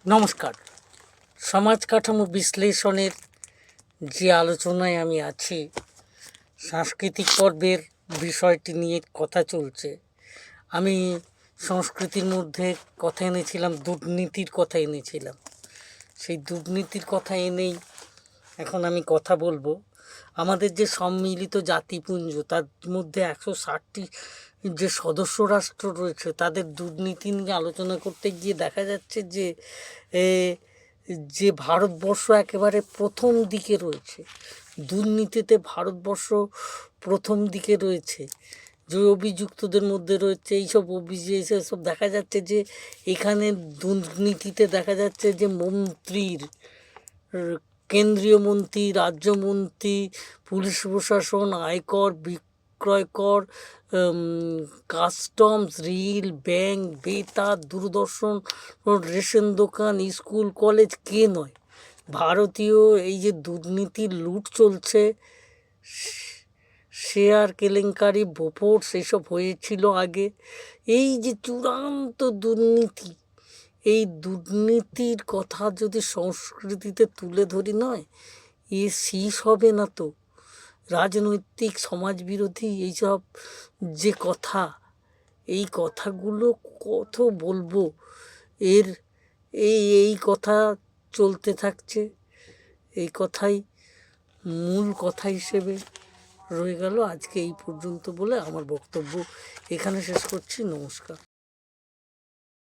নমস্কার। সমাজ কাঠামো বিশ্লেষণের যে আলোচনায় আমি আছি, সাংস্কৃতিক পর্বের বিষয়টি নিয়ে কথা চলছে। আমি সংস্কৃতির মধ্যে কথা এনেছিলাম, দুর্নীতির কথা এনেছিলাম। সেই দুর্নীতির কথা এনেই এখন আমি কথা বলবো। আমাদের যে সম্মিলিত জাতিপুঞ্জ, তার মধ্যে 160টি যে সদস্য রাষ্ট্র রয়েছে, তাদের দুর্নীতি নিয়ে আলোচনা করতে গিয়ে দেখা যাচ্ছে যে ভারতবর্ষ একেবারে প্রথম দিকে রয়েছে। দুর্নীতিতে ভারতবর্ষ প্রথম দিকে রয়েছে। যে অভিযুক্তদের মধ্যে রয়েছে এইসব এইসব দেখা যাচ্ছে যে এখানে দুর্নীতিতে দেখা যাচ্ছে যে মন্ত্রীর, কেন্দ্রীয় মন্ত্রী, রাজ্যমন্ত্রী, পুলিশ প্রশাসন, আয়কর, বিক্রয়কর, কাস্টমস, রেল, ব্যাংক, বেতার, দূরদর্শন, রেশন দোকান, স্কুল, কলেজ, কে নয়? ভারতীয় এই যে দুর্নীতির লুট চলছে, শেয়ার কেলেঙ্কারি, বোফোর্স, এইসব হয়েছিল আগে। এই যে চূড়ান্ত দুর্নীতি, এই দুর্নীতির কথা যদি সংস্কৃতিতে তুলে ধরি, নয় এ শেষ হবে না তো। রাজনৈতিক, সমাজবিরোধী এইসব যে কথা, এই কথাগুলো কত বলবো, এই কথা চলতে থাকছে। এই কথাই মূল কথা হিসেবে রয়ে গেল। আজকে এই পর্যন্ত বলে আমার বক্তব্য এখানে শেষ করছি। নমস্কার।